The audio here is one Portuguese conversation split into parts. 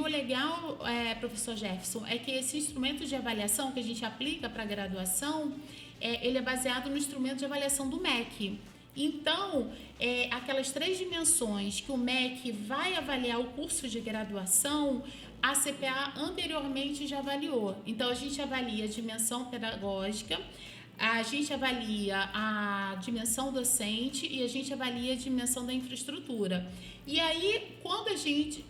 legal, professor Jefferson, é que esse instrumento de avaliação que a gente aplica para a graduação, ele é baseado no instrumento de avaliação do MEC. Então, aquelas 3 dimensões que o MEC vai avaliar o curso de graduação, a CPA anteriormente já avaliou. Então, a gente avalia a dimensão pedagógica, a gente avalia a dimensão docente e a gente avalia a dimensão da infraestrutura. E aí, quando a gente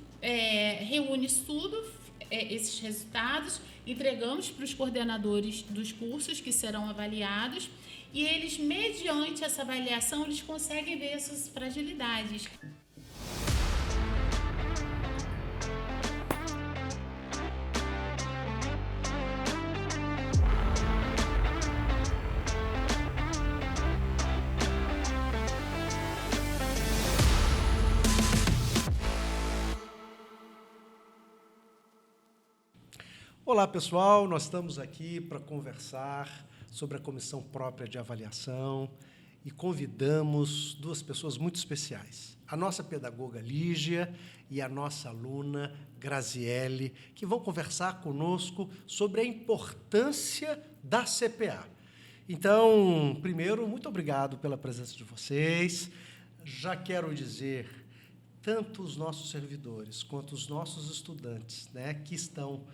reúne isso tudo, esses resultados, entregamos para os coordenadores dos cursos que serão avaliados e eles, mediante essa avaliação, eles conseguem ver essas fragilidades. Olá, pessoal. Nós estamos aqui para conversar sobre a comissão própria de avaliação e convidamos 2 pessoas muito especiais. A nossa pedagoga Lígia e a nossa aluna Graziele, que vão conversar conosco sobre a importância da CPA. Então, primeiro, muito obrigado pela presença de vocês. Já quero dizer, tanto os nossos servidores quanto os nossos estudantes, né, que estão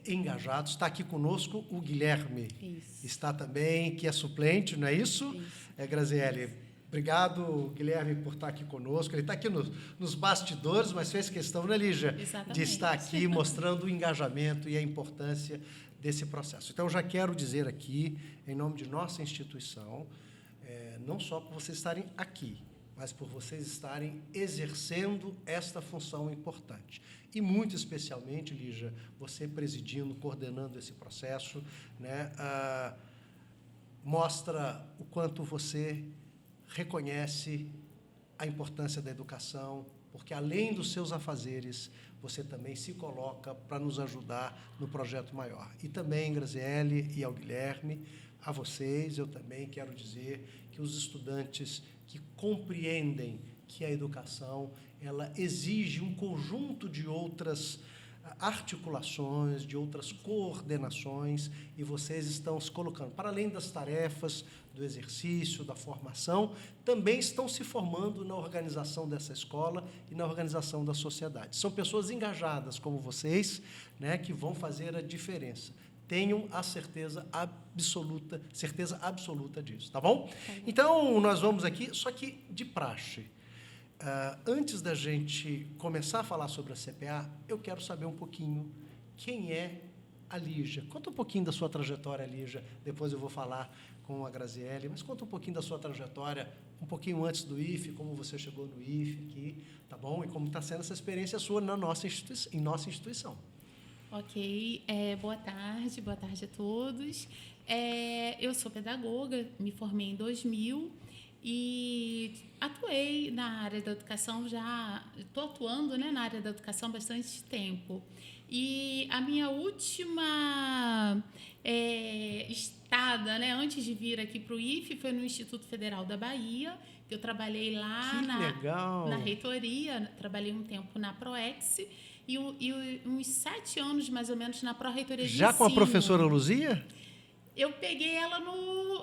engajados. Está aqui conosco o Guilherme. Isso. Está também, que é suplente, não é isso? Isso. Graziele, obrigado, Guilherme, por estar aqui conosco. Ele está aqui nos bastidores, mas fez questão, né, Lígia? Exatamente. De estar aqui mostrando o engajamento e a importância desse processo. Então, já quero dizer aqui, em nome de nossa instituição, não só por vocês estarem aqui, mas por vocês estarem exercendo esta função importante. E, muito especialmente, Lígia, você presidindo, coordenando esse processo, né, mostra o quanto você reconhece a importância da educação, porque, além dos seus afazeres, você também se coloca para nos ajudar no projeto maior. E também, Graziele e ao Guilherme, a vocês, eu também quero dizer que os estudantes que compreendem que a educação ela exige um conjunto de outras articulações, de outras coordenações, e vocês estão se colocando, para além das tarefas, do exercício, da formação, também estão se formando na organização dessa escola e na organização da sociedade. São pessoas engajadas como vocês, né, que vão fazer a diferença. Tenham a certeza absoluta disso, tá bom? Então, nós vamos aqui, só que de praxe. Antes da gente começar a falar sobre a CPA, eu quero saber um pouquinho quem é a Lígia. Conta um pouquinho da sua trajetória, Lígia. Depois eu vou falar com a Graziele, mas conta um pouquinho da sua trajetória, um pouquinho antes do IFE, como você chegou no IFE aqui, tá bom? E como está sendo essa experiência sua na nossa instituição. Ok, boa tarde a todos. Eu sou pedagoga, me formei em 2000 e atuei na área da educação, já estou atuando, né, na área da educação há bastante tempo. E a minha última estada, né, antes de vir aqui para o IFE, foi no Instituto Federal da Bahia, que eu trabalhei lá na reitoria, trabalhei um tempo na ProEx, e uns 7 anos, mais ou menos, na Pró-Reitoria de Ensino. Já com a professora Luzia? Eu peguei ela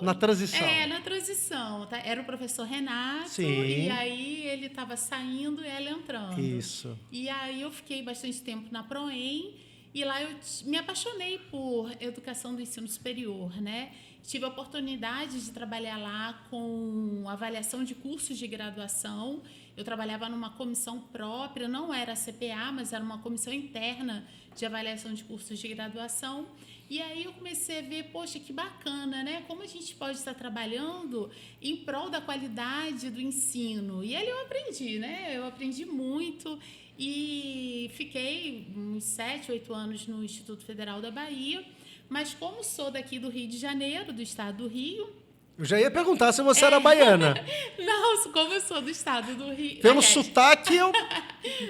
na transição. Na transição. Tá? Era o professor Renato, sim, e aí ele estava saindo e ela entrando. Isso. E aí eu fiquei bastante tempo na ProEm, e lá eu me apaixonei por educação do ensino superior, né? Tive a oportunidade de trabalhar lá com avaliação de cursos de graduação. Eu trabalhava numa comissão própria, não era a CPA, mas era uma comissão interna de avaliação de cursos de graduação. E aí eu comecei a ver, poxa, que bacana, né? Como a gente pode estar trabalhando em prol da qualidade do ensino. E ali eu aprendi, né? Eu aprendi muito e fiquei uns 7, 8 anos no Instituto Federal da Bahia. Mas como sou daqui do Rio de Janeiro, do estado do Rio... Eu já ia perguntar se você era baiana. Não, como eu sou do estado do Rio... Pelo sotaque, eu...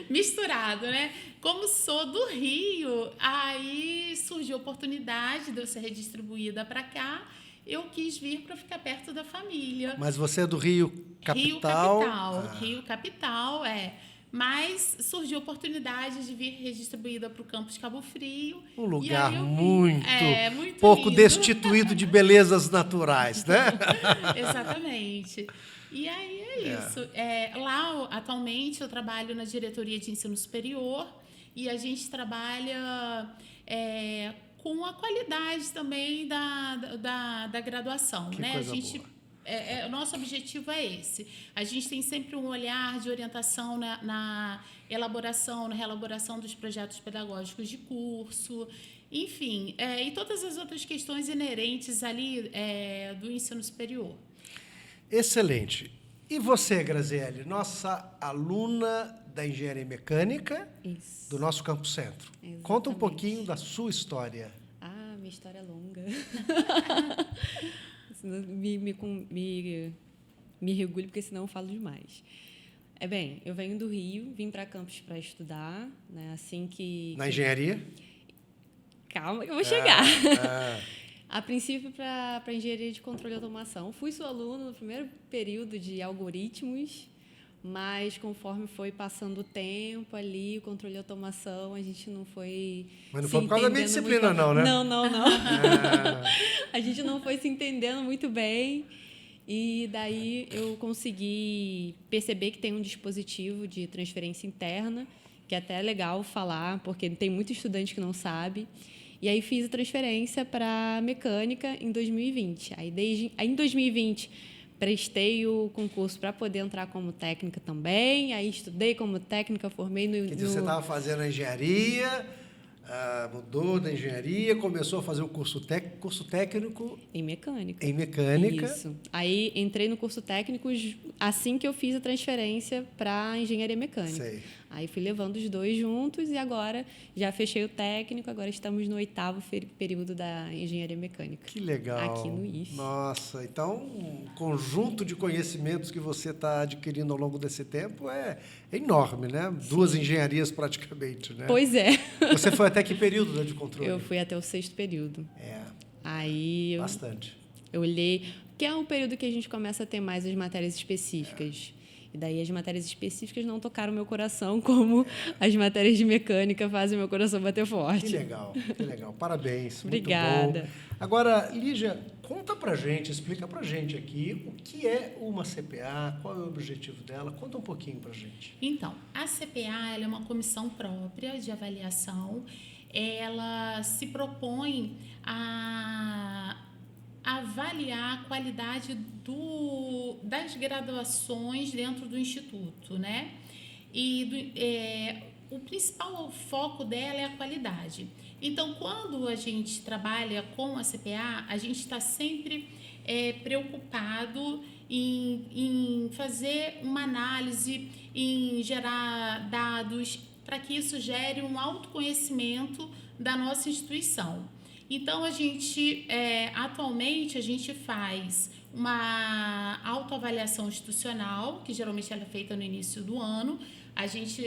Misturado, né? Como sou do Rio, aí surgiu a oportunidade de eu ser redistribuída para cá. Eu quis vir para ficar perto da família. Mas você é do Rio Capital? Rio Capital, Mas surgiu a oportunidade de vir redistribuída para o campus Cabo Frio. Um lugar muito pouco destituído de belezas naturais, né? Exatamente. E aí isso. Lá, atualmente, eu trabalho na diretoria de ensino superior e a gente trabalha com a qualidade também da graduação. Que né? coisa A gente boa. O nosso objetivo é esse. A gente tem sempre um olhar de orientação na elaboração, na reelaboração dos projetos pedagógicos de curso, enfim, e todas as outras questões inerentes ali do ensino superior. Excelente. E você, Graziele, nossa aluna da Engenharia Mecânica do nosso Campo Centro. Exatamente. Conta um pouquinho da sua história. Minha história é longa. Me regulo, porque senão eu falo demais. Bem, eu venho do Rio, vim para campus para estudar, né? Assim que... Na engenharia? Calma, eu vou chegar. A princípio, para engenharia de controle e automação. Fui sua aluna no primeiro período de algoritmos, mas conforme foi passando o tempo ali, o controle e automação, a gente não foi... Mas não foi por causa da minha disciplina, não, né? Não. A gente não foi se entendendo muito bem. E daí eu consegui perceber que tem um dispositivo de transferência interna, que até é legal falar, porque tem muito estudante que não sabe. E aí fiz a transferência para mecânica em 2020. Aí em 2020 prestei o concurso para poder entrar como técnica também. Aí estudei como técnica, formei no... Quer dizer, você estava fazendo a engenharia, mudou da engenharia, começou a fazer o curso técnico... Em mecânica. Em mecânica. Isso. Aí entrei no curso técnico assim que eu fiz a transferência para engenharia mecânica. Sei. Aí fui levando os dois juntos e agora já fechei o técnico, agora estamos no 8º período da engenharia mecânica. Que legal. Aqui no IF. Nossa, então um conjunto de conhecimentos que você está adquirindo ao longo desse tempo é enorme, né? Sim. 2 engenharias praticamente, né? Pois é. Você foi até que período de controle? Eu fui até o 6º período. Aí bastante. Eu olhei, que é um período que a gente começa a ter mais as matérias específicas. E daí as matérias específicas não tocaram meu coração como as matérias de mecânica fazem meu coração bater forte. Que legal, que legal. Parabéns. Obrigada. Muito bom. Agora, Lígia, conta pra gente, explica pra gente aqui o que é uma CPA, qual é o objetivo dela. Conta um pouquinho pra gente. Então, a CPA ela é uma comissão própria de avaliação. Ela se propõe a avaliar a qualidade das graduações dentro do Instituto, né? E o principal foco dela é a qualidade. Então, quando a gente trabalha com a CPA, a gente está sempre preocupado em fazer uma análise, em gerar dados, para que isso gere um autoconhecimento da nossa instituição. Então, atualmente, a gente faz uma autoavaliação institucional, que geralmente ela é feita no início do ano. A gente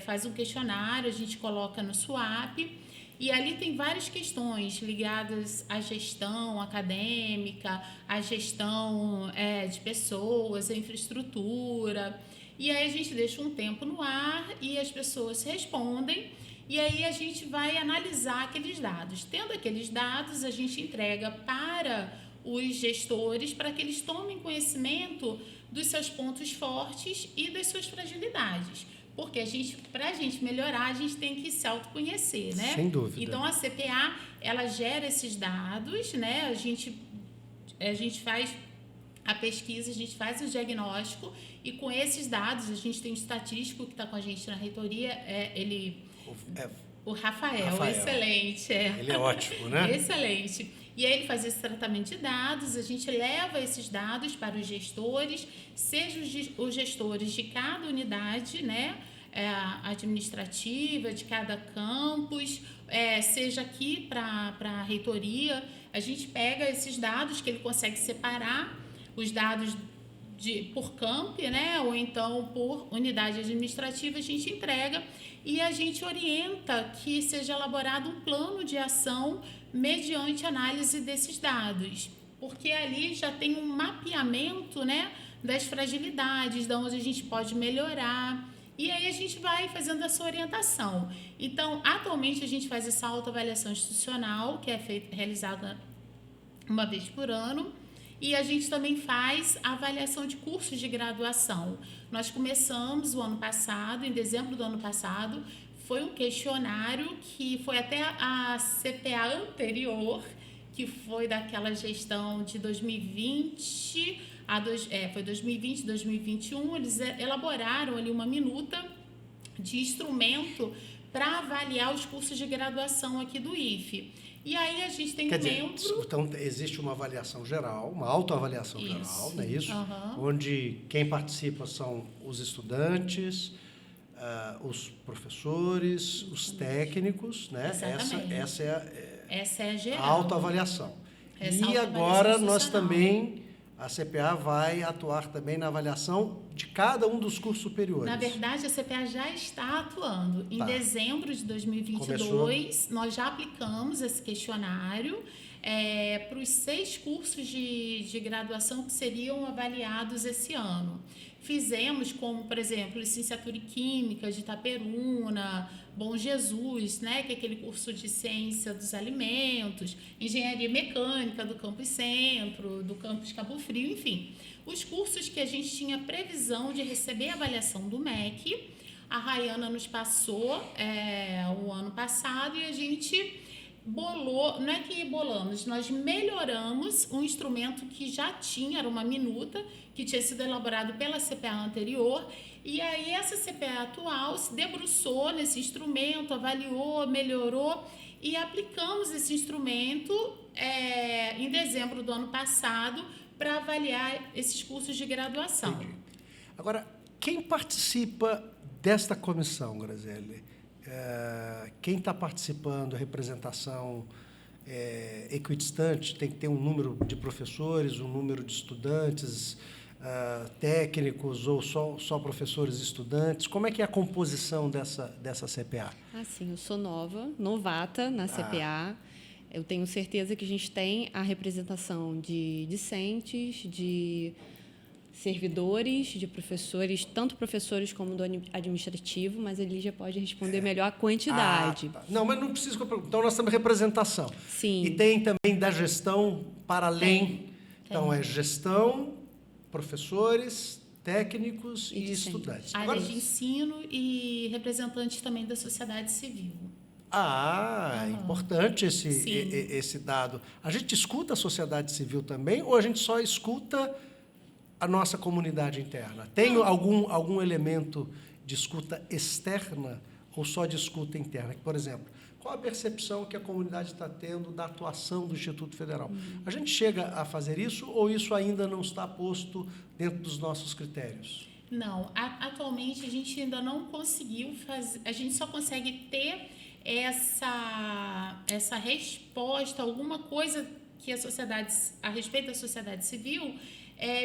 faz um questionário, a gente coloca no SWAP, e ali tem várias questões ligadas à gestão acadêmica, à gestão de pessoas, à infraestrutura. E aí a gente deixa um tempo no ar e as pessoas respondem. E aí a gente vai analisar aqueles dados. Tendo aqueles dados, a gente entrega para os gestores para que eles tomem conhecimento dos seus pontos fortes e das suas fragilidades. Porque para a gente melhorar, a gente tem que se autoconhecer, né? Sem dúvida. Então, a CPA, ela gera esses dados, né? A gente faz a pesquisa, a gente faz o diagnóstico e com esses dados, a gente tem um estatístico que está com a gente na reitoria, o Rafael, excelente. Ele é ótimo, né? Excelente. E aí ele faz esse tratamento de dados, a gente leva esses dados para os gestores, seja os gestores de cada unidade, né, administrativa, de cada campus, seja aqui para a reitoria. A gente pega esses dados que ele consegue separar, os dados por camp, né, ou então por unidade administrativa, a gente entrega e a gente orienta que seja elaborado um plano de ação mediante análise desses dados, porque ali já tem um mapeamento, né, das fragilidades, de onde a gente pode melhorar. E aí a gente vai fazendo essa orientação. Então, atualmente a gente faz essa autoavaliação institucional, que é realizada uma vez por ano, e a gente também faz a avaliação de cursos de graduação. Nós começamos o ano passado, em dezembro do ano passado, foi um questionário que foi até a CPA anterior, que foi daquela gestão de 2020, foi 2020, 2021, eles elaboraram ali uma minuta de instrumento para avaliar os cursos de graduação aqui do IFE. E aí a gente tem membro... Então, existe uma avaliação geral, uma autoavaliação geral, não é isso? Onde quem participa são os estudantes, os professores, os técnicos, né? Essa é a geral. A autoavaliação. E agora nós também, a CPA vai atuar também na avaliação de cada um dos cursos superiores. Na verdade, a CPA já está atuando. Em dezembro de 2022, nós já aplicamos esse questionário para os 6 cursos de graduação que seriam avaliados esse ano. Fizemos como, por exemplo, licenciatura em Química de Itaperuna, Bom Jesus, né, que é aquele curso de Ciência dos Alimentos, Engenharia Mecânica do Campus Centro, do Campus Cabo Frio, enfim. Os cursos que a gente tinha previsão de receber a avaliação do MEC, a Rayana nos passou o ano passado e a gente bolou, não é que bolamos, nós melhoramos um instrumento que já tinha, era uma minuta, que tinha sido elaborado pela CPA anterior, e aí essa CPA atual se debruçou nesse instrumento, avaliou, melhorou, e aplicamos esse instrumento em dezembro do ano passado para avaliar esses cursos de graduação. Entendi. Agora, quem participa desta comissão, Graziele? Quem está participando, a representação equidistante, tem que ter um número de professores, um número de estudantes, técnicos ou só professores e estudantes? Como é que é a composição dessa CPA? Sim, eu sou novata na CPA. Eu tenho certeza que a gente tem a representação de discentes, de servidores, de professores, tanto professores como do administrativo, mas ele já pode responder melhor a quantidade. Não, mas não precisa... Então, nós temos representação. Sim. E tem também da gestão para além. Então, é gestão, professores, técnicos e estudantes. Área de ensino e representantes também da sociedade civil. Importante esse dado. A gente escuta a sociedade civil também ou a gente só escuta a nossa comunidade interna? Tem algum elemento de escuta externa ou só de escuta interna? Por exemplo, qual a percepção que a comunidade está tendo da atuação do Instituto Federal? A gente chega a fazer isso ou isso ainda não está posto dentro dos nossos critérios? Não, atualmente a gente ainda não conseguiu fazer, a gente só consegue ter essa resposta, alguma coisa que a respeito da sociedade civil,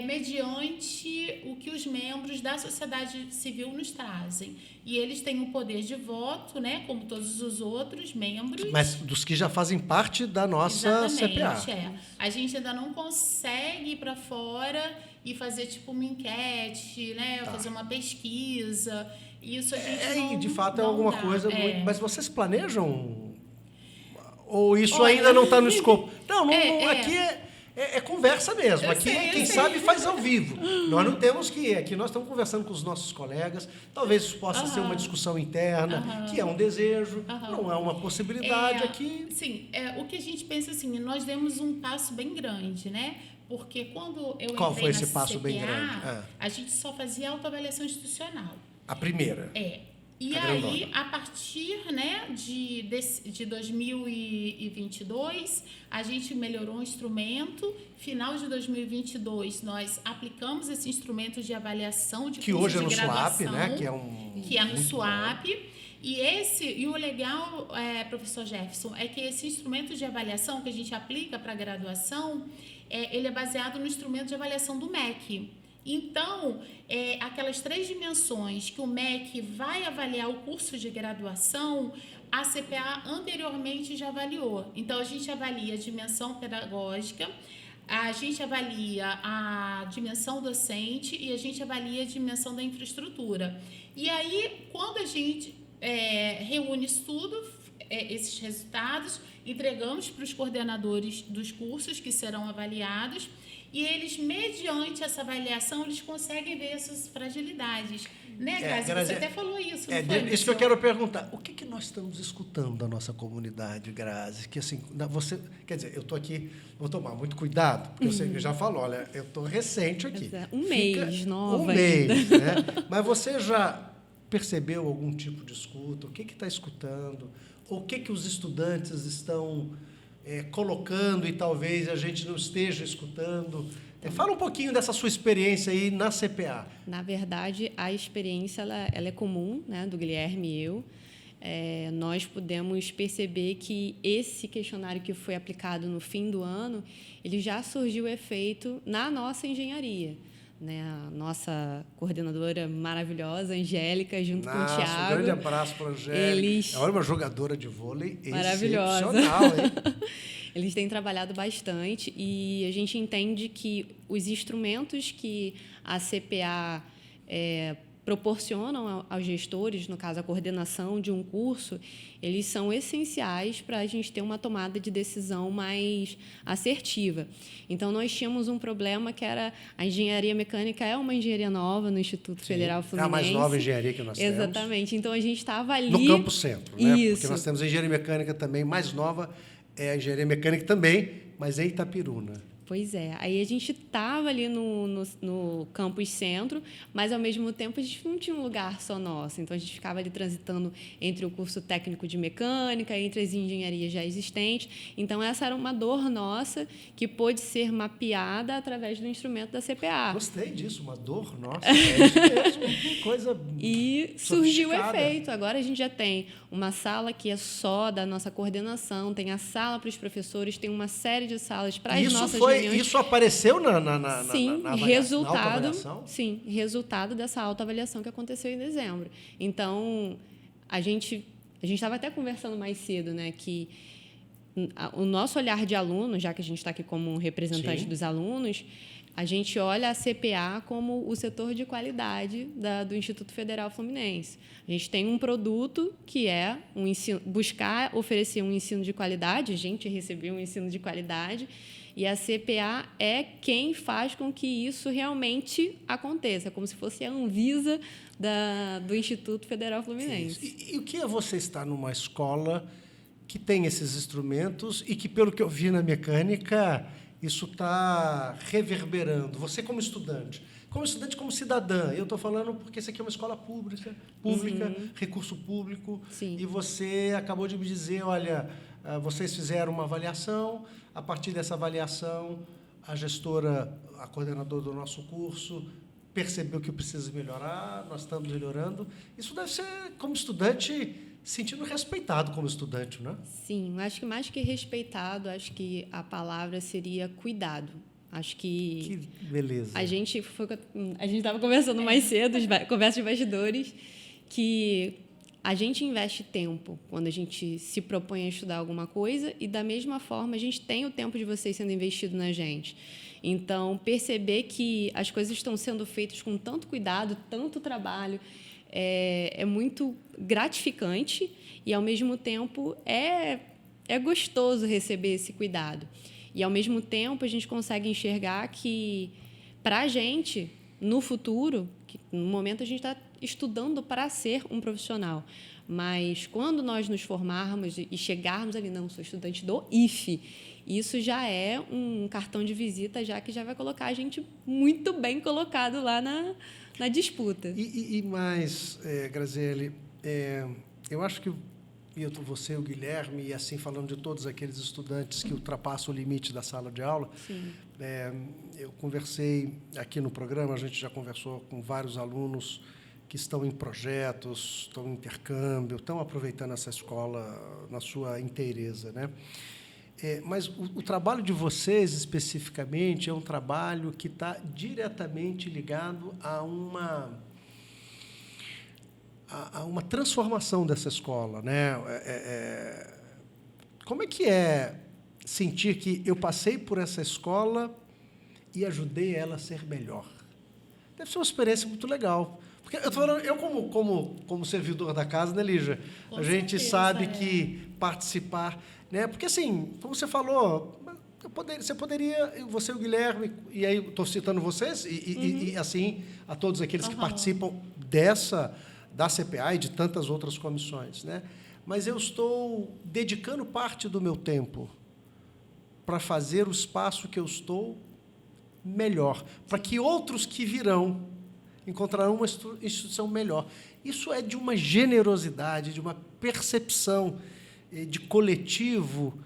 mediante o que os membros da sociedade civil nos trazem. E eles têm o poder de voto, né, como todos os outros membros. Mas dos que já fazem parte da nossa CPA. A gente ainda não consegue ir para fora e fazer tipo uma enquete, né, fazer uma pesquisa. Isso a gente não, de fato, é alguma coisa muito... Mas vocês planejam? Ou isso ainda não está no escopo? Não, aqui é conversa mesmo. Aqui, quem sabe, faz ao vivo. Nós não temos que ir. Aqui nós estamos conversando com os nossos colegas. Talvez isso possa ser uma discussão interna, que é um desejo, não é uma possibilidade aqui. Sim, o que a gente pensa assim, nós demos um passo bem grande, né? Porque quando eu entrei Qual foi esse na passo CPA, bem grande? a gente só fazia autoavaliação institucional. A primeira? E aí, a partir, né, de 2022, a gente melhorou o instrumento. Final de 2022, nós aplicamos esse instrumento de avaliação de que hoje é no SUAP, né? Que é no SUAP. E o legal, professor Jefferson, é que esse instrumento de avaliação que a gente aplica para a graduação, ele é baseado no instrumento de avaliação do MEC. Então, aquelas 3 dimensões que o MEC vai avaliar o curso de graduação, a CPA anteriormente já avaliou. Então, a gente avalia a dimensão pedagógica, A gente avalia a dimensão docente e a gente avalia a dimensão da infraestrutura. E aí, quando a gente reúne isso tudo, esses resultados, entregamos para os coordenadores dos cursos que serão avaliados e eles, mediante essa avaliação, eles conseguem ver essas fragilidades. Né, Grazi? Você até falou isso, não foi? Isso que eu quero perguntar. O que nós estamos escutando da nossa comunidade, Grazi? Que, assim, você, quer dizer, eu estou aqui, vou tomar muito cuidado, porque você já falou, olha, eu estou recente aqui. Mês, nova um mês, né? Mas você já percebeu algum tipo de escuta? O que está escutando? O que os estudantes estão colocando e talvez a gente não esteja escutando? Fala um pouquinho dessa sua experiência aí na CPA. Na verdade, a experiência ela é comum, né, do Guilherme e eu. Nós pudemos perceber que esse questionário que foi aplicado no fim do ano, ele já surgiu efeito na nossa engenharia. Né, a nossa coordenadora maravilhosa, Angélica, junto com o Thiago. Um grande abraço para a Angélica. Ela é uma jogadora de vôlei excepcional, hein? Eles têm trabalhado bastante e a gente entende que os instrumentos que a CPA proporcionam aos gestores, no caso, a coordenação de um curso, eles são essenciais para a gente ter uma tomada de decisão mais assertiva. Então, nós tínhamos um problema que era a engenharia mecânica é uma engenharia nova no Instituto Federal Fluminense. É a mais nova engenharia que nós temos. Exatamente. Então, a gente estava ali... No Campo Centro, né? Isso. Porque nós temos a engenharia mecânica também mais nova, a engenharia mecânica também, mas é Itapiruna. Pois é. Aí a gente estava ali no campus centro, mas, ao mesmo tempo, a gente não tinha um lugar só nosso. Então, a gente ficava ali transitando entre o curso técnico de mecânica, entre as engenharias já existentes. Então, essa era uma dor nossa que pôde ser mapeada através do instrumento da CPA. Gostei disso, uma dor nossa. É isso mesmo, coisa E surgiu o efeito. Agora, a gente já tem uma sala que é só da nossa coordenação, tem a sala para os professores, tem uma série de salas para as nossas reuniões. Isso apareceu na resultado, sim, resultado dessa autoavaliação que aconteceu em dezembro. Então, a gente estava até conversando mais cedo, né, que o nosso olhar de aluno, já que a gente está aqui como representante dos alunos, a gente olha a CPA como o setor de qualidade do Instituto Federal Fluminense. A gente tem um produto que é um ensino, buscar oferecer um ensino de qualidade, a gente recebeu um ensino de qualidade, e a CPA é quem faz com que isso realmente aconteça, como se fosse a Anvisa do Instituto Federal Fluminense. E o que é você estar numa escola que tem esses instrumentos e que, pelo que eu vi na mecânica, isso está reverberando? Você como estudante, como cidadã, eu estou falando porque isso aqui é uma escola pública, recurso público, Sim. E você acabou de me dizer, olha, vocês fizeram uma avaliação, a partir dessa avaliação, a gestora, a coordenadora do nosso curso, percebeu que precisa melhorar, nós estamos melhorando. Isso deve ser, como estudante, sentindo respeitado como estudante, né? Sim, acho que mais que respeitado, acho que a palavra seria cuidado. Acho que beleza. A gente estava conversando mais cedo, conversa de bastidores, que a gente investe tempo quando a gente se propõe a estudar alguma coisa e, da mesma forma, a gente tem o tempo de vocês sendo investido na gente. Então, perceber que as coisas estão sendo feitas com tanto cuidado, tanto trabalho, é muito gratificante e, ao mesmo tempo, é gostoso receber esse cuidado. E, ao mesmo tempo, a gente consegue enxergar que, para a gente, no futuro, que no momento a gente está estudando para ser um profissional, mas quando nós nos formarmos e chegarmos ali, não, sou estudante do IFE, isso já é um cartão de visita, já que já vai colocar a gente muito bem colocado lá na disputa. E mais, Graziele, eu acho que você, o Guilherme, e assim falando de todos aqueles estudantes que ultrapassam o limite da sala de aula, eu conversei aqui no programa, a gente já conversou com vários alunos que estão em projetos, estão em intercâmbio, estão aproveitando essa escola na sua inteireza, né? Mas o trabalho de vocês, especificamente, é um trabalho que está diretamente ligado a uma transformação dessa escola, né? Como é que é sentir que eu passei por essa escola e ajudei ela a ser melhor. Deve ser uma experiência muito legal. Porque eu, tô falando, eu como servidor da casa, né, Lígia? Com a gente certeza, sabe que participar... Né? Porque, assim, como você falou, você e o Guilherme, e aí estou citando vocês, e assim, a todos aqueles que participam da CPA e de tantas outras comissões, né? Mas eu estou dedicando parte do meu tempo para fazer o espaço que eu estou melhor, para que outros que virão encontrarão uma instituição melhor. Isso é de uma generosidade, de uma percepção de coletivo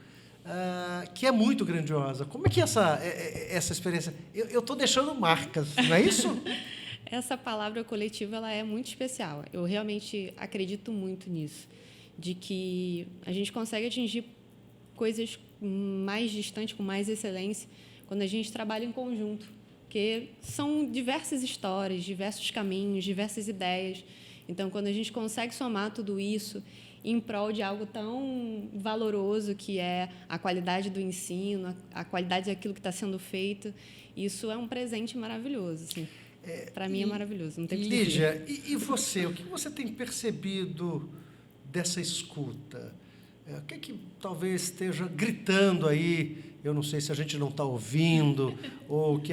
que é muito grandiosa. Como é que é essa experiência? Eu estou deixando marcas, não é isso? Essa palavra coletiva ela é muito especial. Eu realmente acredito muito nisso, de que a gente consegue atingir coisas mais distantes, com mais excelência, quando a gente trabalha em conjunto, porque são diversas histórias, diversos caminhos, diversas ideias. Então, quando a gente consegue somar tudo isso em prol de algo tão valoroso que é a qualidade do ensino, a qualidade daquilo que está sendo feito, isso é um presente maravilhoso. Assim. Para mim é maravilhoso, não tem o que dizer. Lígia, e você? O que você tem percebido dessa escuta? O que talvez esteja gritando aí? Eu não sei se a gente não está ouvindo, ou que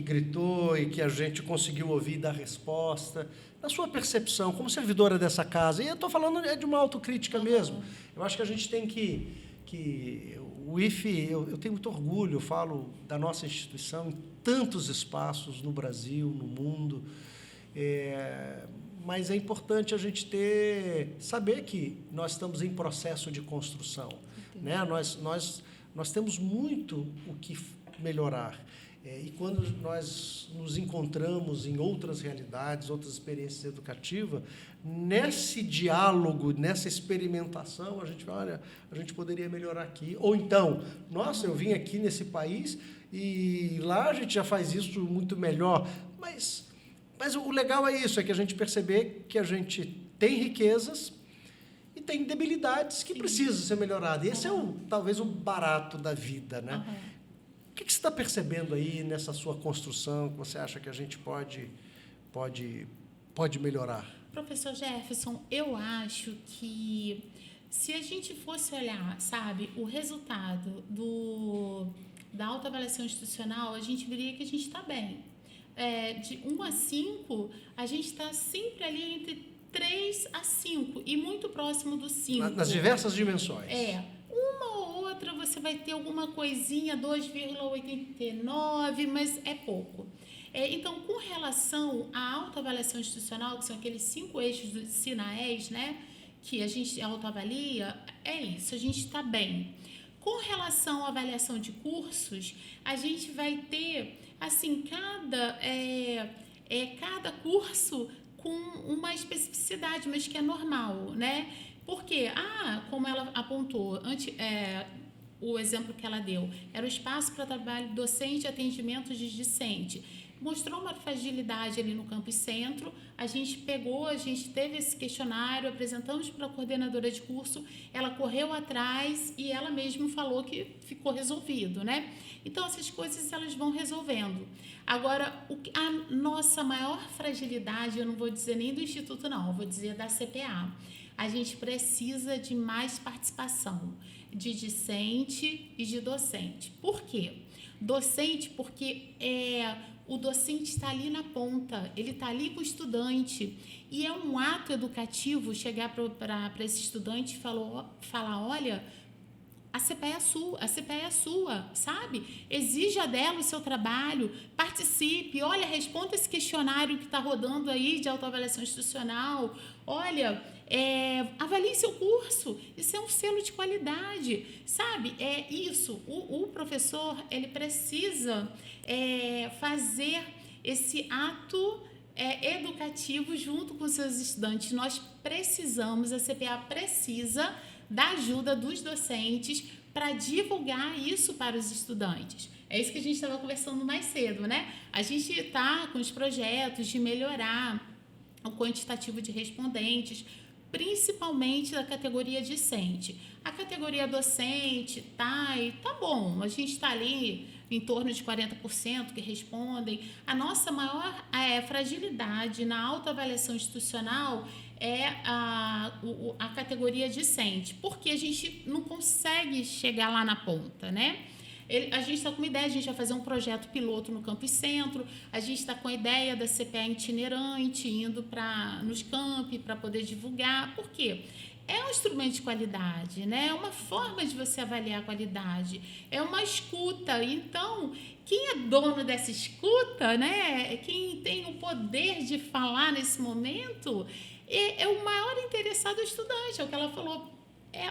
gritou e que a gente conseguiu ouvir e dar resposta. Na sua percepção, como servidora dessa casa, e eu estou falando de uma autocrítica mesmo, eu acho que a gente tem que o IFE, eu tenho muito orgulho, eu falo da nossa instituição em tantos espaços no Brasil, no mundo, mas é importante a gente saber que nós estamos em processo de construção, né? Nós temos muito o que melhorar. E quando nós nos encontramos em outras realidades, outras experiências educativas, nesse diálogo, nessa experimentação, a gente fala, olha, a gente poderia melhorar aqui. Ou então, nossa, eu vim aqui nesse país e lá a gente já faz isso muito melhor. Mas o legal é isso, é que a gente perceber que a gente tem riquezas e tem debilidades que precisam ser melhoradas. E esse é talvez o barato da vida, né? O que você está percebendo aí nessa sua construção que você acha que a gente pode melhorar? Professor Jefferson, eu acho que se a gente fosse olhar, sabe, o resultado da autoavaliação institucional, a gente veria que a gente está bem. De 1 a 5, a gente está sempre ali entre 3 a 5 e muito próximo do 5. Nas diversas dimensões. Uma ou outra você vai ter alguma coisinha, 2,89, mas é pouco. Então, com relação à autoavaliação institucional, que são aqueles 5 eixos do SINAES, né, que a gente autoavalia, é isso, a gente está bem. Com relação à avaliação de cursos, a gente vai ter, assim, cada curso com uma especificidade, mas que é normal, né? Porque, como ela apontou, o exemplo que ela deu, era o espaço para trabalho docente e atendimento de discente. Mostrou uma fragilidade ali no campus centro, a gente teve esse questionário, apresentamos para a coordenadora de curso, ela correu atrás e ela mesma falou que ficou resolvido, né? Então, essas coisas elas vão resolvendo. Agora, a nossa maior fragilidade, eu não vou dizer nem do Instituto, não, eu vou dizer da CPA. A gente precisa de mais participação de discente e de docente. Por quê? Docente, porque o docente está ali na ponta, ele está ali com o estudante. E é um ato educativo chegar para esse estudante e falar, olha, a CPA é sua, sabe? Exija dela o seu trabalho, participe, olha, responda esse questionário que está rodando aí de autoavaliação institucional, olha, avalie seu curso, isso é um selo de qualidade, sabe? Isso, o professor, ele precisa fazer esse ato educativo junto com seus estudantes. Nós precisamos, a CPA precisa da ajuda dos docentes para divulgar isso para os estudantes. É isso que a gente estava conversando mais cedo, né? A gente está com os projetos de melhorar o quantitativo de respondentes, principalmente da categoria discente. A categoria docente, tá bom, a gente está ali em torno de 40% que respondem. A nossa maior fragilidade na autoavaliação institucional é a categoria discente, porque a gente não consegue chegar lá na ponta, né? A gente está com uma ideia, a gente vai fazer um projeto piloto no Campus Centro, a gente está com a ideia da CPA itinerante, indo nos campi para poder divulgar. Por quê? É um instrumento de qualidade, né? É uma forma de você avaliar a qualidade, é uma escuta. Então, quem é dono dessa escuta, né? Quem tem o poder de falar nesse momento é o maior interessado estudante, é o que ela falou.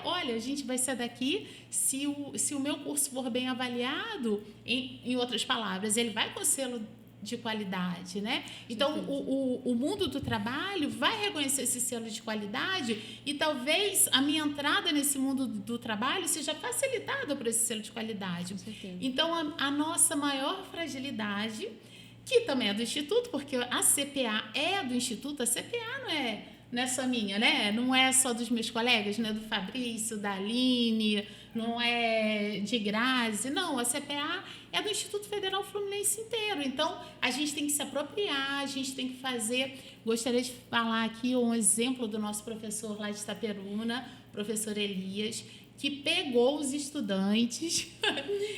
Olha, a gente vai sair daqui, se o meu curso for bem avaliado, em outras palavras, ele vai com selo de qualidade, né? Então, o mundo do trabalho vai reconhecer esse selo de qualidade e talvez a minha entrada nesse mundo do trabalho seja facilitada por esse selo de qualidade. Então, a nossa maior fragilidade, que também é do Instituto, porque a CPA é do Instituto, a CPA não é só minha, né? Não é só dos meus colegas, né? Do Fabrício, da Aline, não é de Grazi, não. A CPA é do Instituto Federal Fluminense inteiro. Então, a gente tem que se apropriar, a gente tem que fazer... Gostaria de falar aqui um exemplo do nosso professor lá de Itaperuna, professor Elias, que pegou os estudantes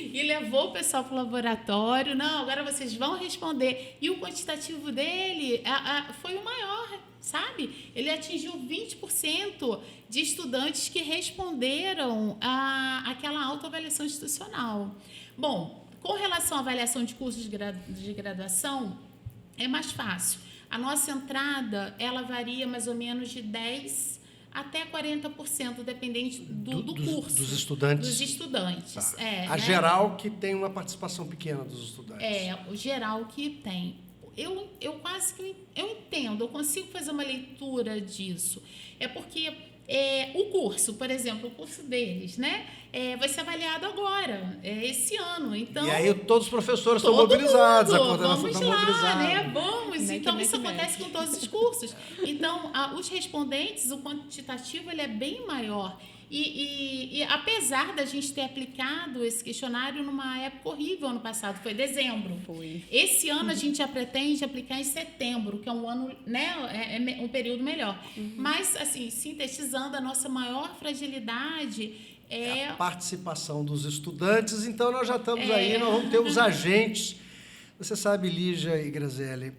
e levou o pessoal para o laboratório. Não, agora vocês vão responder. E o quantitativo dele foi o maior, sabe? Ele atingiu 20% de estudantes que responderam àquela autoavaliação institucional. Bom, com relação à avaliação de cursos de graduação, é mais fácil. A nossa entrada, ela varia mais ou menos de 10% até 40%, dependente do curso. Dos estudantes. Dos estudantes. Tá. A geral que tem uma participação pequena dos estudantes. O geral que tem. Eu quase que eu entendo, eu consigo fazer uma leitura disso. É porque o curso, por exemplo, o curso deles, né? Vai ser avaliado agora, esse ano. Então, e aí todos os professores estão mobilizados, a coordenação está mobilizada. Né? Vamos, então isso acontece com todos os cursos. Então, os respondentes, o quantitativo ele é bem maior. E apesar da gente ter aplicado esse questionário numa época horrível ano passado, foi dezembro. Esse ano a gente já pretende aplicar em setembro, que é um ano, né, é um período melhor. Mas, assim, sintetizando, a nossa maior fragilidade é a participação dos estudantes. Então, nós já estamos aí, nós vamos ter os agentes. Você sabe, Lígia e Graziele,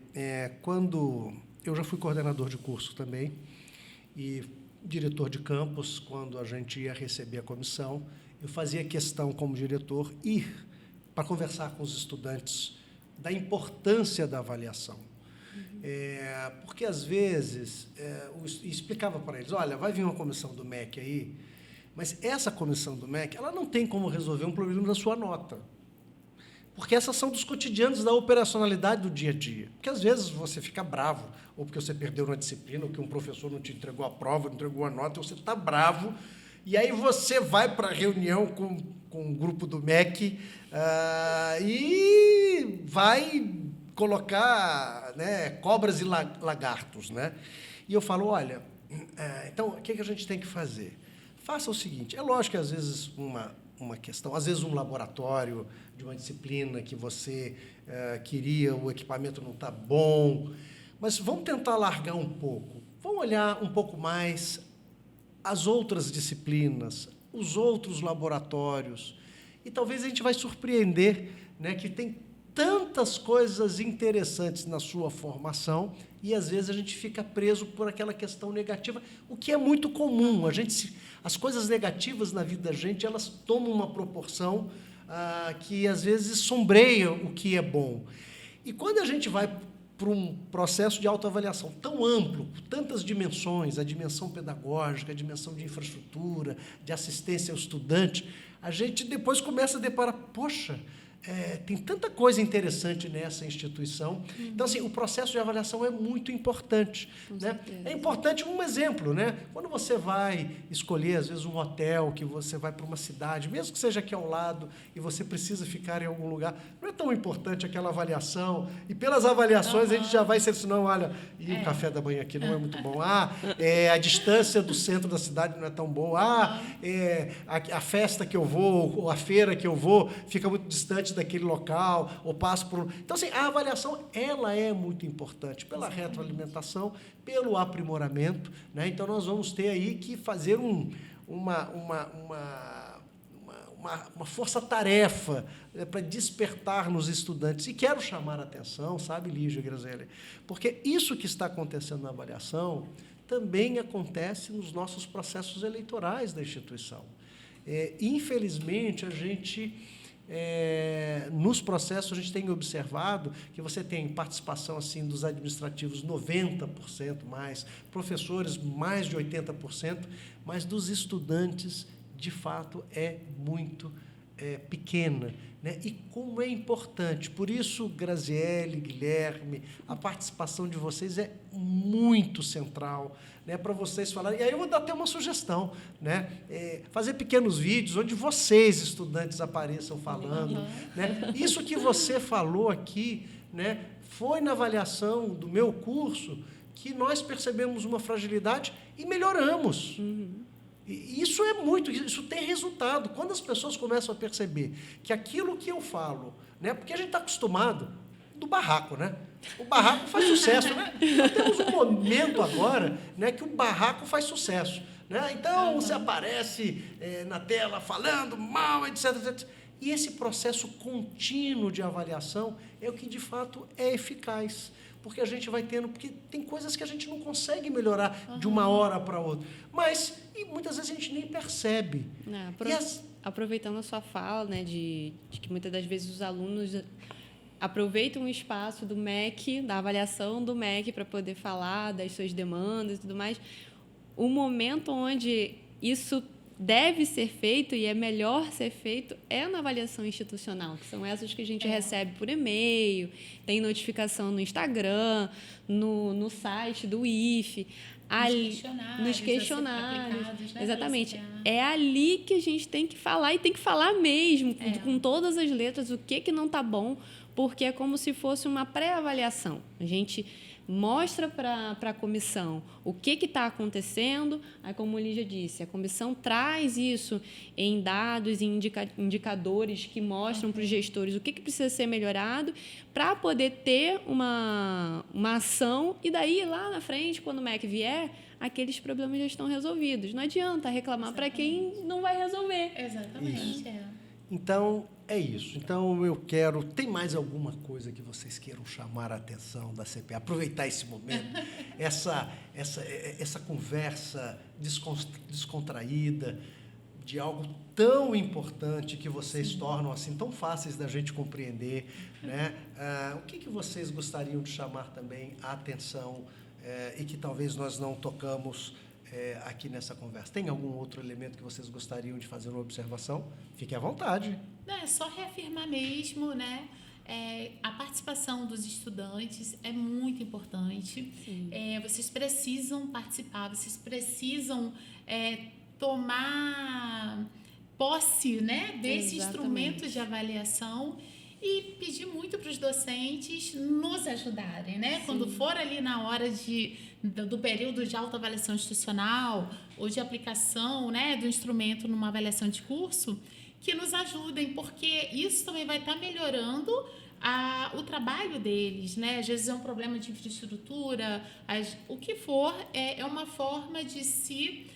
quando eu já fui coordenador de curso também, e diretor de campus, quando a gente ia receber a comissão, eu fazia questão, como diretor, ir para conversar com os estudantes da importância da avaliação. Porque, às vezes, explicava para eles, olha, vai vir uma comissão do MEC aí, mas essa comissão do MEC ela não tem como resolver um problema da sua nota. Porque essas são dos cotidianos da operacionalidade do dia a dia. Porque, às vezes, você fica bravo, ou porque você perdeu uma disciplina, ou que um professor não te entregou a prova, não entregou a nota, você está bravo, e aí você vai para a reunião com o grupo do MEC e vai colocar, né, cobras e lagartos. Né? E eu falo, olha, então, o que a gente tem que fazer? Faça o seguinte, é lógico que, às vezes, uma questão, às vezes um laboratório de uma disciplina que você queria, o equipamento não está bom, mas vamos tentar largar um pouco, vamos olhar um pouco mais as outras disciplinas, os outros laboratórios, e talvez a gente vai surpreender, né, que tem tantas coisas interessantes na sua formação e, às vezes, a gente fica preso por aquela questão negativa, o que é muito comum. As coisas negativas na vida da gente, elas tomam uma proporção que, às vezes, sombreia o que é bom. E quando a gente vai para um processo de autoavaliação tão amplo, com tantas dimensões, a dimensão pedagógica, a dimensão de infraestrutura, de assistência ao estudante, a gente depois começa a deparar, poxa, tem tanta coisa interessante nessa instituição. Então, assim, o processo de avaliação é muito importante. Né? É importante um exemplo, né? Quando você vai escolher, às vezes, um hotel, que você vai para uma cidade, mesmo que seja aqui ao lado, e você precisa ficar em algum lugar, não é tão importante aquela avaliação. E pelas avaliações a gente já vai selecionando, olha, e o café da manhã aqui não é muito bom. A distância do centro da cidade não é tão boa. A festa que eu vou, ou a feira que eu vou, fica muito distante estudantes daquele local, ou passo por... Então, assim, a avaliação, ela é muito importante pela retroalimentação, pelo aprimoramento, né? Então, nós vamos ter aí que fazer uma força-tarefa, né, para despertar nos estudantes. E quero chamar a atenção, sabe, Lígia e Graziele, porque isso que está acontecendo na avaliação também acontece nos nossos processos eleitorais da instituição. Infelizmente, a gente, nos processos, a gente tem observado que você tem participação assim, dos administrativos 90% mais, professores mais de 80%, mas dos estudantes, de fato, é muito pequena. Né? E como é importante. Por isso, Graziele, Guilherme, a participação de vocês é muito central, né, para vocês falarem. E aí eu vou dar até uma sugestão, né? Fazer pequenos vídeos onde vocês, estudantes, apareçam falando. Né? Isso que você falou aqui, né, foi na avaliação do meu curso que nós percebemos uma fragilidade e melhoramos. E isso tem resultado. Quando as pessoas começam a perceber que aquilo que eu falo, né, porque a gente está acostumado do barraco, né? O barraco faz sucesso, né? Nós temos um momento agora, né, que o barraco faz sucesso, né? Então, você aparece na tela falando mal, etc, etc. E esse processo contínuo de avaliação é o que, de fato, é eficaz. Porque a gente vai tendo... Porque tem coisas que a gente não consegue melhorar de uma hora para outra. Mas, e muitas vezes, a gente nem percebe. Aproveitando a sua fala, né, de que muitas das vezes os alunos aproveitam o espaço do MEC, da avaliação do MEC, para poder falar das suas demandas e tudo mais. O momento onde isso deve ser feito e é melhor ser feito é na avaliação institucional, que são essas que a gente recebe por e-mail, tem notificação no Instagram, no site do IFE, nos questionários, né, exatamente. É ali que a gente tem que falar, e tem que falar mesmo, com todas as letras, o que não está bom, porque é como se fosse uma pré-avaliação. A gente mostra para a comissão o que está acontecendo, aí, como a Lígia disse, a comissão traz isso em dados, em indicadores que mostram para os gestores o que precisa ser melhorado para poder ter uma ação, e daí, lá na frente, quando o MEC vier, aqueles problemas já estão resolvidos. Não adianta reclamar para quem não vai resolver. Exatamente. Então, é isso. Então, eu quero... Tem mais alguma coisa que vocês queiram chamar a atenção da CPA? Aproveitar esse momento, essa conversa descontraída de algo tão importante que vocês tornam assim tão fáceis da gente compreender, né? O que vocês gostariam de chamar também a atenção e que talvez nós não tocamos aqui nessa conversa? Tem algum outro elemento que vocês gostariam de fazer uma observação? Fiquem à vontade. É só reafirmar mesmo, né? A participação dos estudantes é muito importante. Vocês precisam participar, vocês precisam tomar posse, né, desse instrumento de avaliação, e pedir muito para os docentes nos ajudarem, né? Sim. Quando for ali na hora do período de autoavaliação institucional ou de aplicação, né, do instrumento numa avaliação de curso, que nos ajudem, porque isso também vai estar melhorando o trabalho deles, né? Às vezes é um problema de infraestrutura, o que for, é uma forma de se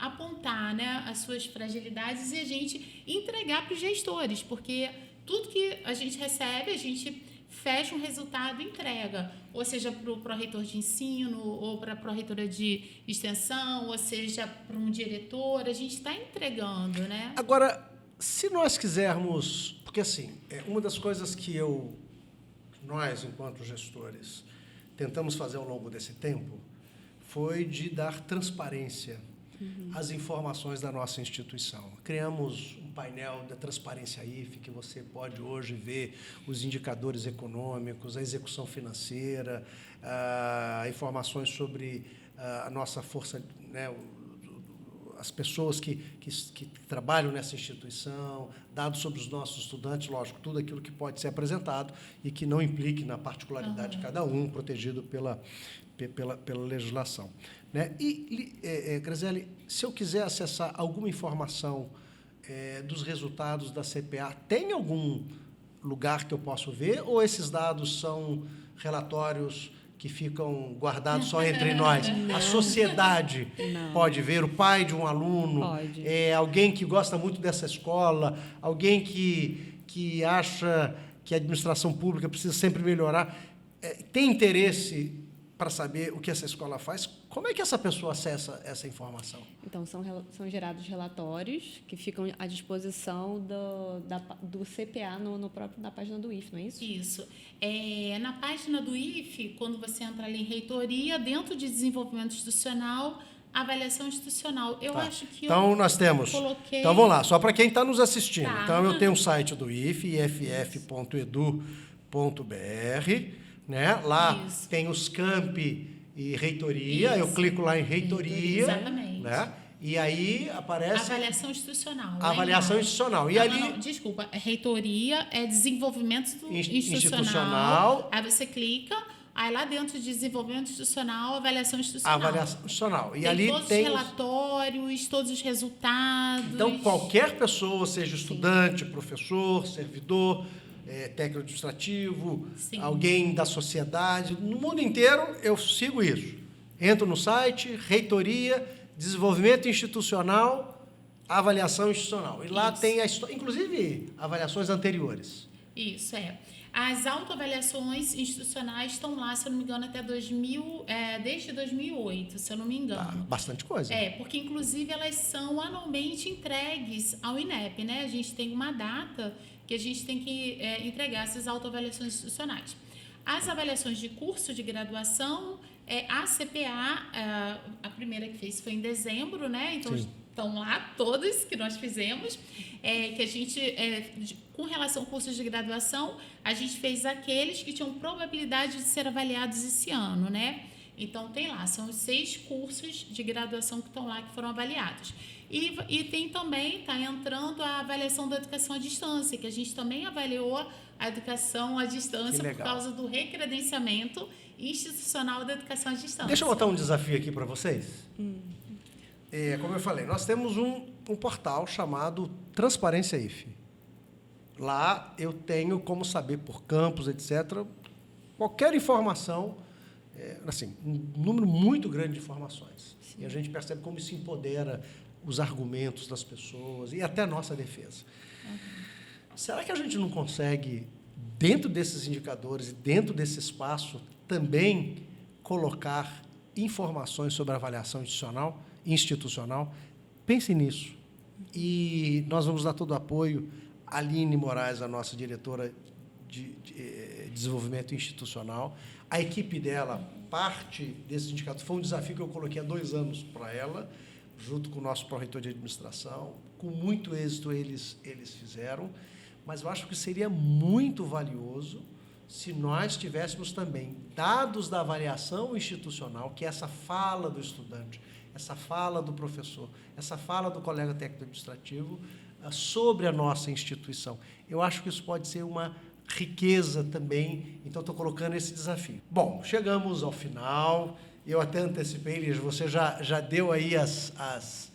apontar, né, as suas fragilidades e a gente entregar para os gestores, porque tudo que a gente recebe, a gente fecha um resultado e entrega, ou seja, para o pró-reitor de ensino, ou para a pró-reitora de extensão, ou seja, para um diretor, a gente está entregando, né? Agora, se nós quisermos... Porque, assim, uma das coisas que nós, enquanto gestores, tentamos fazer ao longo desse tempo foi de dar transparência às informações da nossa instituição. Criamos um painel da Transparência IFE, que você pode hoje ver os indicadores econômicos, a execução financeira, informações sobre a nossa força, né, as pessoas que trabalham nessa instituição, dados sobre os nossos estudantes, lógico, tudo aquilo que pode ser apresentado e que não implique na particularidade de cada um, protegido pela legislação. Né? E, Graziele, se eu quiser acessar alguma informação dos resultados da CPA, tem algum lugar que eu posso ver? Ou esses dados são relatórios que ficam guardados só entre nós? Não. A sociedade Não. pode ver, o pai de um aluno, Pode. Alguém que gosta muito dessa escola, alguém que acha que a administração pública precisa sempre melhorar, tem interesse para saber o que essa escola faz. Como é que essa pessoa acessa essa informação? Então, são gerados relatórios que ficam à disposição do CPA na página do IFE, não é isso? Isso. Na página do IFE, quando você entra ali em reitoria, dentro de desenvolvimento institucional, avaliação institucional. Eu acho que então, nós temos. Coloquei... Então, vamos lá, só para quem está nos assistindo. Tá. Então, eu tenho um site do IFE, iff.edu.br, né? Lá Isso. tem os campi e reitoria. Isso. Eu clico lá em reitoria. Exatamente. Né? E aí aparece Avaliação institucional. avaliação institucional. E ali. Não, desculpa, reitoria é desenvolvimento Institucional. Aí você clica, aí lá dentro de desenvolvimento institucional, avaliação institucional. Avaliação institucional. E tem ali todos tem os relatórios, todos os resultados. Então, qualquer pessoa, seja estudante, professor, servidor, técnico administrativo, Sim. alguém da sociedade, no mundo inteiro, eu sigo isso. Entro no site, reitoria, desenvolvimento institucional, avaliação institucional. E lá Isso. tem, inclusive, avaliações anteriores. Isso, As autoavaliações institucionais estão lá, se eu não me engano, até desde 2008, se eu não me engano. Bastante coisa. Porque, inclusive, elas são anualmente entregues ao INEP, né? A gente tem uma data que a gente tem que entregar essas autoavaliações institucionais. As avaliações de curso de graduação, a CPA, a primeira que fez foi em dezembro, né? Então, Sim. estão lá todas que nós fizemos, que a gente, com relação ao curso de graduação, a gente fez aqueles que tinham probabilidade de ser avaliados esse ano, né? Então, tem lá, são os 6 cursos de graduação que estão lá, que foram avaliados. E tem também, está entrando a avaliação da educação à distância, que a gente também avaliou a educação à distância por causa do recredenciamento institucional da educação à distância. Deixa eu botar um desafio aqui para vocês. Como eu falei, nós temos um portal chamado Transparência IFE. Lá eu tenho como saber por campus, etc., qualquer informação, assim, um número muito grande de informações. Sim. E a gente percebe como isso empodera os argumentos das pessoas e até a nossa defesa. Será que a gente não consegue, dentro desses indicadores e dentro desse espaço, também colocar informações sobre a avaliação institucional? Pense nisso. E nós vamos dar todo o apoio. A Aline Moraes, a nossa diretora de desenvolvimento institucional, a equipe dela, parte desse indicador, foi um desafio que eu coloquei há 2 anos para ela, junto com o nosso pró-reitor de administração. Com muito êxito eles fizeram, mas eu acho que seria muito valioso se nós tivéssemos também dados da avaliação institucional, que é essa fala do estudante, essa fala do professor, essa fala do colega técnico administrativo sobre a nossa instituição. Eu acho que isso pode ser uma riqueza também, então estou colocando esse desafio. Bom, chegamos ao final. Eu até antecipei, Lígia, você já deu aí as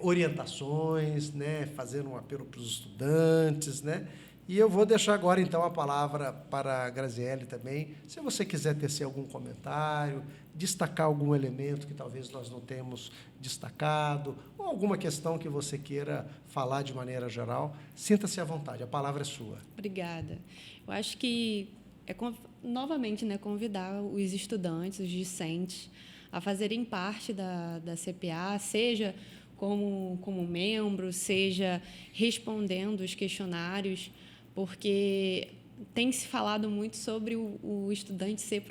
orientações, né, fazendo um apelo para os estudantes, né? E eu vou deixar agora, então, a palavra para a Graziele também, se você quiser tecer algum comentário, destacar algum elemento que talvez nós não tenhamos destacado, ou alguma questão que você queira falar de maneira geral, sinta-se à vontade, a palavra é sua. Obrigada. Eu acho que novamente, né, convidar os estudantes, os discentes, a fazerem parte da CPA, seja como membro, seja respondendo os questionários, porque tem se falado muito sobre o estudante ser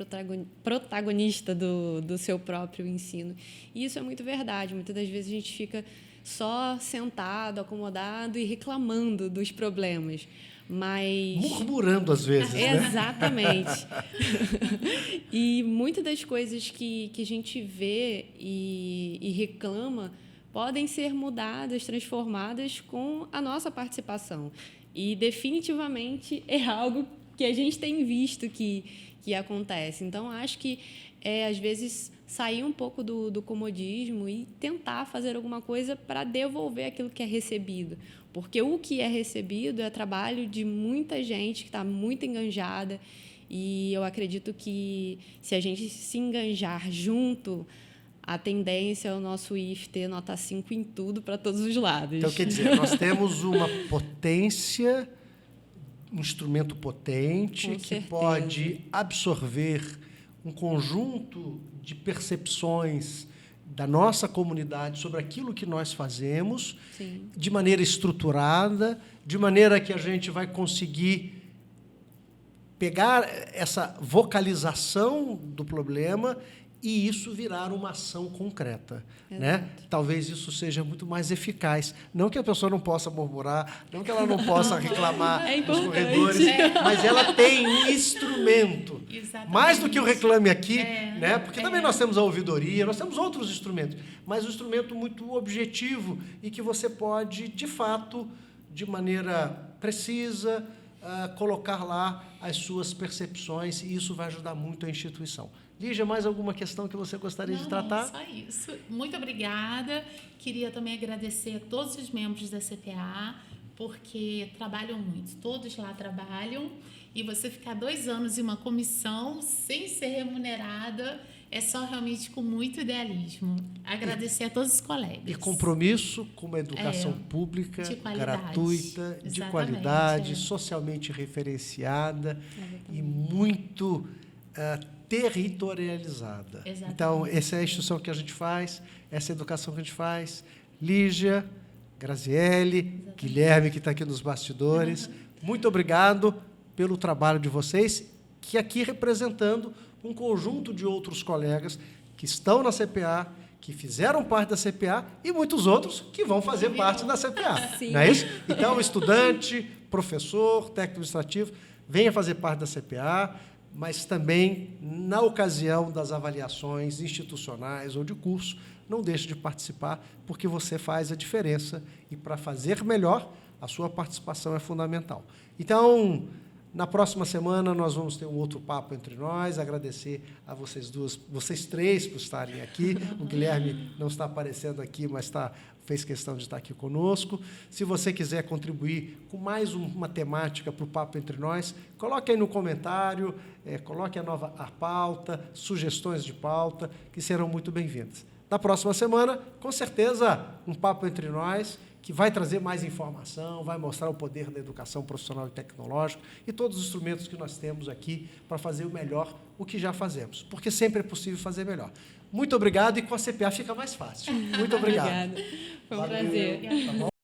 protagonista do seu próprio ensino. E isso é muito verdade. Muitas das vezes a gente fica só sentado, acomodado e reclamando dos problemas. Mas... murmurando às vezes, né? Exatamente. E muitas das coisas que a gente vê e reclama podem ser mudadas, transformadas com a nossa participação. E, definitivamente, é algo que a gente tem visto que acontece. Então, acho que às vezes, sair um pouco do comodismo e tentar fazer alguma coisa para devolver aquilo que é recebido. Porque o que é recebido é trabalho de muita gente que está muito enganjada, e eu acredito que, se a gente se enganjar junto, a tendência é o nosso IF ter nota 5 em tudo, para todos os lados. Então, quer dizer, nós temos uma potência, um instrumento potente Com que certeza. pode absorver um conjunto de percepções da nossa comunidade sobre aquilo que nós fazemos, Sim. de maneira estruturada, de maneira que a gente vai conseguir pegar essa vocalização do problema e isso virar uma ação concreta, né? Talvez isso seja muito mais eficaz. Não que a pessoa não possa murmurar, não que ela não possa reclamar É nos importante. corredores, mas ela tem um instrumento. Exatamente. Mais do que o Reclame Aqui, né? Porque também nós temos a ouvidoria, nós temos outros instrumentos, mas um instrumento muito objetivo e que você pode, de fato, de maneira precisa, colocar lá as suas percepções, e isso vai ajudar muito a instituição. Lígia, mais alguma questão que você gostaria de tratar? Não, só isso. Muito obrigada. Queria também agradecer a todos os membros da CPA, porque trabalham muito. Todos lá trabalham. E você ficar 2 anos em uma comissão sem ser remunerada é só realmente com muito idealismo. Agradecer a todos os colegas. E compromisso com uma educação pública, de qualidade. gratuita, de Exatamente, qualidade, socialmente referenciada e muito territorializada. Exatamente. Então, essa é a instrução que a gente faz, essa é a educação que a gente faz. Lígia, Graziele, Guilherme, que está aqui nos bastidores, muito obrigado pelo trabalho de vocês, que aqui representando um conjunto de outros colegas que estão na CPA, que fizeram parte da CPA e muitos outros que vão fazer parte da CPA. Sim. Não é isso? Então, estudante, professor, técnico administrativo, venha fazer parte da CPA, mas também, na ocasião das avaliações institucionais ou de curso, não deixe de participar, porque você faz a diferença e, para fazer melhor, a sua participação é fundamental. Então, na próxima semana, nós vamos ter um outro papo entre nós, agradecer a vocês três por estarem aqui. O Guilherme não está aparecendo aqui, mas fez questão de estar aqui conosco. Se você quiser contribuir com mais uma temática para o Papo Entre Nós, coloque aí no comentário, coloque a pauta, sugestões de pauta, que serão muito bem-vindas. Na próxima semana, com certeza, um Papo Entre Nós, que vai trazer mais informação, vai mostrar o poder da educação profissional e tecnológica e todos os instrumentos que nós temos aqui para fazer o melhor, o que já fazemos, porque sempre é possível fazer melhor. Muito obrigado, e com a CPA fica mais fácil. Muito obrigado. Obrigada. Foi um Valeu. prazer. Tá bom?